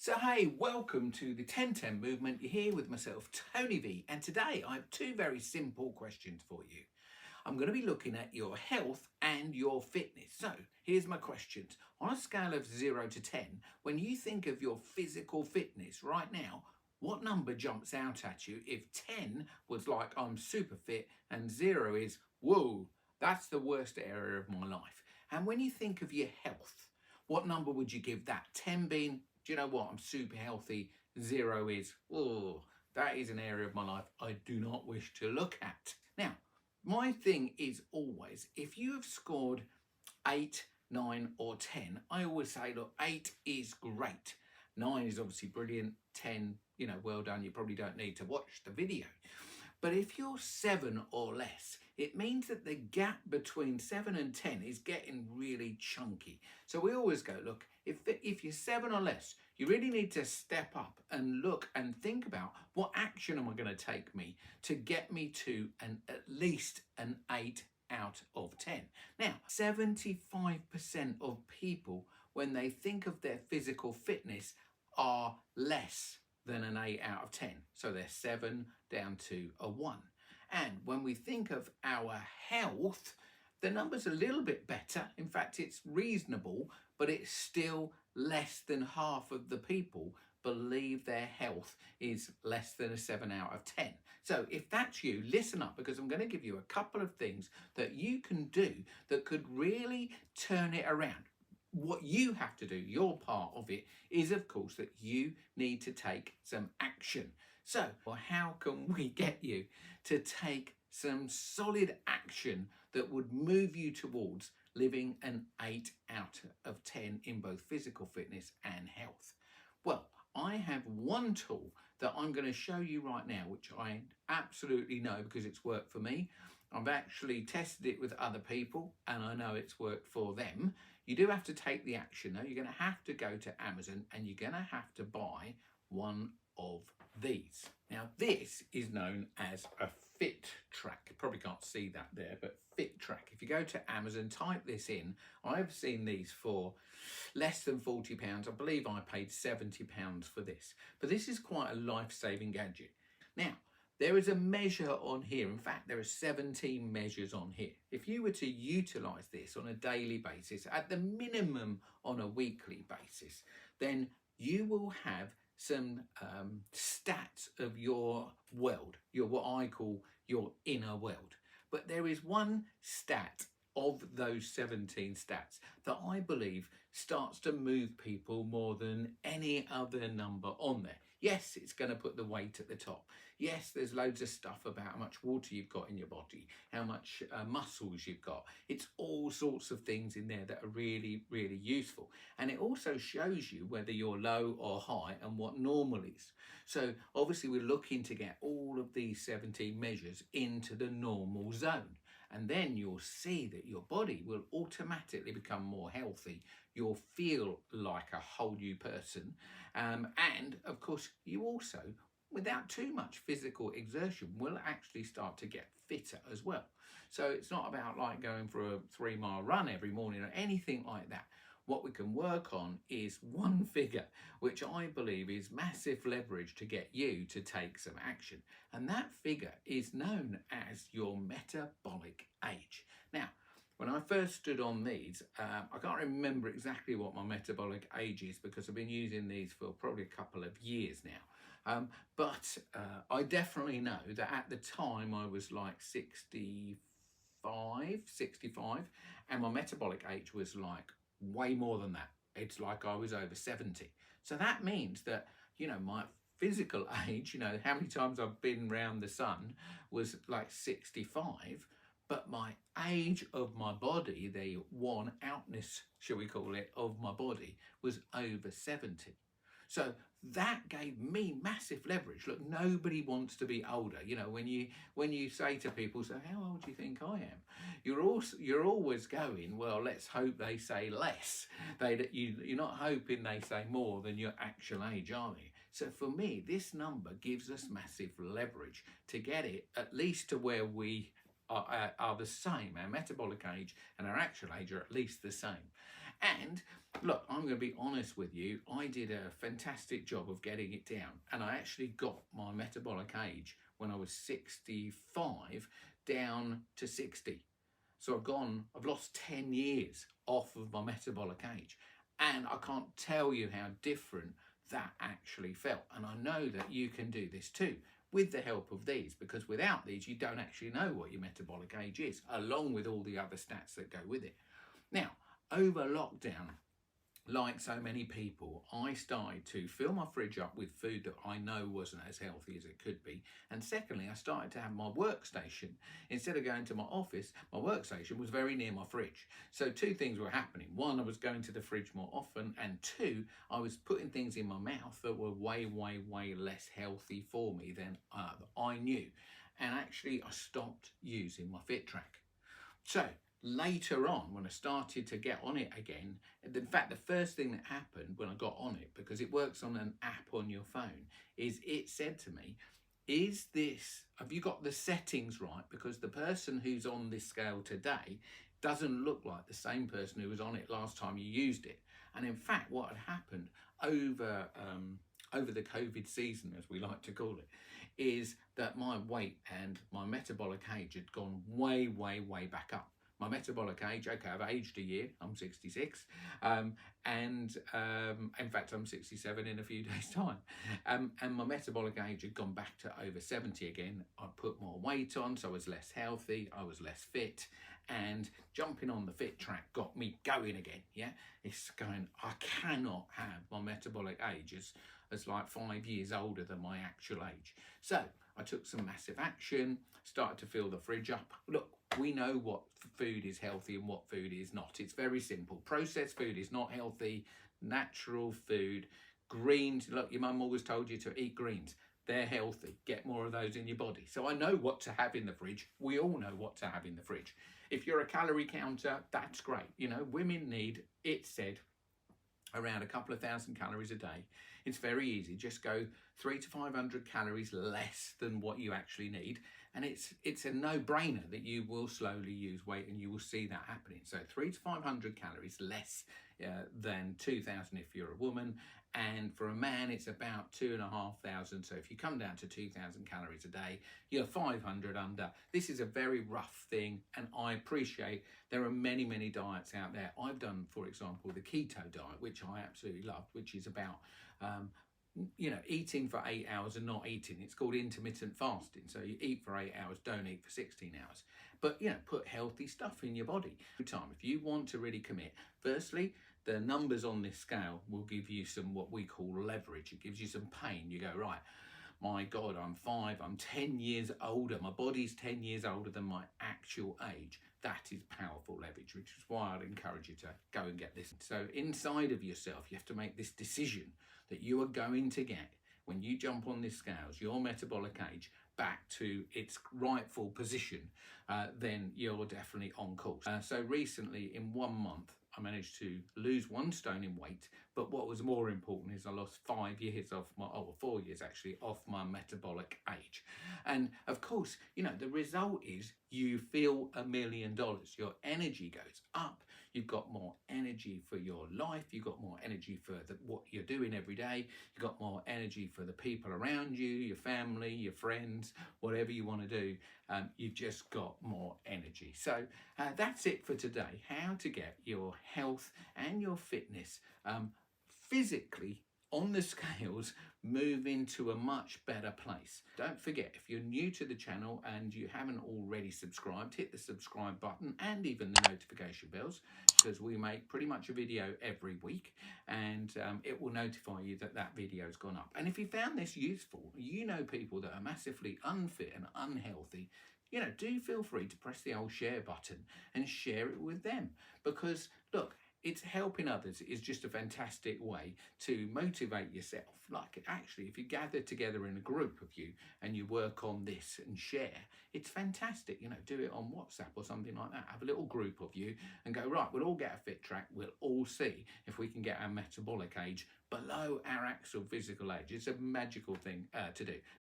So hey, welcome to the 1010 movement. You're here with myself, Tony V, and today I have two very simple questions for you. I'm going to be looking at your health and your fitness. So here's my questions. On a scale of 0 to 10, when you think of your physical fitness right now, what number jumps out at you if 10 was like I'm super fit and 0 is, whoa, that's the worst area of my life? And when you think of your health, what number would you give that? 10 being, do you know what, I'm super healthy. 0 is, oh, that is an area of my life I do not wish to look at. Now, my thing is always, if you have scored 8, 9 or 10, I always say, look, 8 is great. 9 is obviously brilliant. 10, well done. You probably don't need to watch the video. But if you're 7 or less, it means that the gap between 7 and 10 is getting really chunky. So we always go, look, if you're 7 or less, you really need to step up and look and think about what action am I going to take me to get me to at least an 8 out of 10. Now, 75% of people, when they think of their physical fitness, are less than an 8 out of 10. So they're 7 down to a 1. And when we think of our health, the number's a little bit better. In fact, it's reasonable, but it's still less than half of the people believe their health is less than a 7 out of 10. So if that's you, listen up, because I'm going to give you a couple of things that you can do that could really turn it around. What you have to do, your part of it, is of course that you need to take some action. So how can we get you to take some solid action that would move you towards living an 8 out of 10 in both physical fitness and health? Well, I have one tool that I'm going to show you right now, which I absolutely know because it's worked for me. I've actually tested it with other people and I know it's worked for them. You do have to take the action though. You're going to have to go to Amazon and you're going to have to buy one of these. Now this is known as a Fit Track. Probably can't see that there, but Fit Track. If you go to Amazon, type this in. I've seen these for less than £40. I believe I paid £70 for this. But this is quite a life-saving gadget. Now, there is a measure on here. In fact, there are 17 measures on here. If you were to utilize this on a daily basis, at the minimum on a weekly basis, then you will have some stats of your world, what I call your inner world. But there is one stat of those 17 stats that I believe starts to move people more than any other number on there. Yes, it's going to put the weight at the top. Yes, there's loads of stuff about how much water you've got in your body, how much muscles you've got. It's all sorts of things in there that are really, really useful. And it also shows you whether you're low or high and what normal is. So obviously we're looking to get all of these 17 measures into the normal zone. And then you'll see that your body will automatically become more healthy. You'll feel like a whole new person. And of course, you also, without too much physical exertion, will actually start to get fitter as well. So it's not about like going for a 3-mile run every morning or anything like that. What we can work on is one figure, which I believe is massive leverage to get you to take some action. And that figure is known as your metabolic age. Now, when I first stood on these, I can't remember exactly what my metabolic age is because I've been using these for probably a couple of years now. But I definitely know that at the time I was like 65, and my metabolic age was like way more than that. It's like I was over 70. So that means that, my physical age, how many times I've been round the sun was like 65, but my age of my body, the worn outness, shall we call it, of my body was over 70. So that gave me massive leverage. Look, nobody wants to be older. When you say to people, so how old do you think I am? You're always going, well, let's hope they say less. You're not hoping they say more than your actual age, are you? So for me, this number gives us massive leverage to get it at least to where we are the same. Our metabolic age and our actual age are at least the same. And look, I'm going to be honest with you, I did a fantastic job of getting it down, and I actually got my metabolic age when I was 65 down to 60. So I've lost 10 years off of my metabolic age, and I can't tell you how different that actually felt. And I know that you can do this too with the help of these, because without these, you don't actually know what your metabolic age is, along with all the other stats that go with it. Now, over lockdown, like so many people, I started to fill my fridge up with food that I know wasn't as healthy as it could be. And secondly, I started to have my workstation. Instead of going to my office, my workstation was very near my fridge. So two things were happening. One, I was going to the fridge more often. And two, I was putting things in my mouth that were way, way, way less healthy for me than I knew. And actually, I stopped using my FitTrack. So later on, when I started to get on it again, in fact, the first thing that happened when I got on it, because it works on an app on your phone, is it said to me, have you got the settings right? Because the person who's on this scale today doesn't look like the same person who was on it last time you used it. And in fact, what had happened over the COVID season, as we like to call it, is that my weight and my metabolic age had gone way, way, way back up. My metabolic age, okay, I've aged a year, I'm 66, in fact I'm 67 in a few days time, and my metabolic age had gone back to over 70 again. I put more weight on, so I was less healthy, I was less fit, and jumping on the FitTrack got me going again. Yeah, it's going, I cannot have my metabolic age as like 5 years older than my actual age. So I took some massive action, started to fill the fridge up. Look, we know what food is healthy and what food is not. It's very simple. Processed food is not healthy. Natural food, greens. Look, your mum always told you to eat greens. They're healthy. Get more of those in your body. So I know what to have in the fridge. We all know what to have in the fridge. If you're a calorie counter, that's great. You know, women need, it said, around a couple of thousand calories a day. It's very easy. Just go 300 to 500 calories less than what you actually need. And it's a no-brainer that you will slowly lose weight, and you will see that happening. So 300 to 500 calories less than 2,000 if you're a woman. And for a man, it's about 2,500. So if you come down to 2,000 calories a day, you're 500 under. This is a very rough thing, and I appreciate there are many, many diets out there. I've done, for example, the keto diet, which I absolutely loved, which is about eating for 8 hours and not eating. It's called intermittent fasting. So you eat for 8 hours, don't eat for 16 hours. But, put healthy stuff in your body. If you want to really commit, firstly, the numbers on this scale will give you some what we call leverage. It gives you some pain. You go, right, my God, I'm 10 years older. My body's 10 years older than my actual age. That is powerful leverage, which is why I'd encourage you to go and get this. So inside of yourself, you have to make this decision that you are going to get, when you jump on this scales, your metabolic age back to its rightful position, then you're definitely on course. So recently, in 1 month, I managed to lose 1 stone in weight, but what was more important is I lost 5 years off 4 years actually, off my metabolic age. And of course, the result is you feel $1 million. Your energy goes up. You've got more energy for your life. You've got more energy for what you're doing every day. You've got more energy for the people around you, your family, your friends, whatever you want to do. You've just got more energy. So that's it for today. How to get your health and your fitness physically on the scales, move into a much better place. Don't forget, if you're new to the channel and you haven't already subscribed, hit the subscribe button and even the notification bells, because we make pretty much a video every week, and it will notify you that that video's gone up. And if you found this useful, people that are massively unfit and unhealthy, do feel free to press the old share button and share it with them, because look, it's helping others is just a fantastic way to motivate yourself. Like, actually, if you gather together in a group of you and you work on this and share, it's fantastic. Do it on WhatsApp or something like that. Have a little group of you and go, right, we'll all get a FitTrack. We'll all see if we can get our metabolic age below our actual physical age. It's a magical thing to do.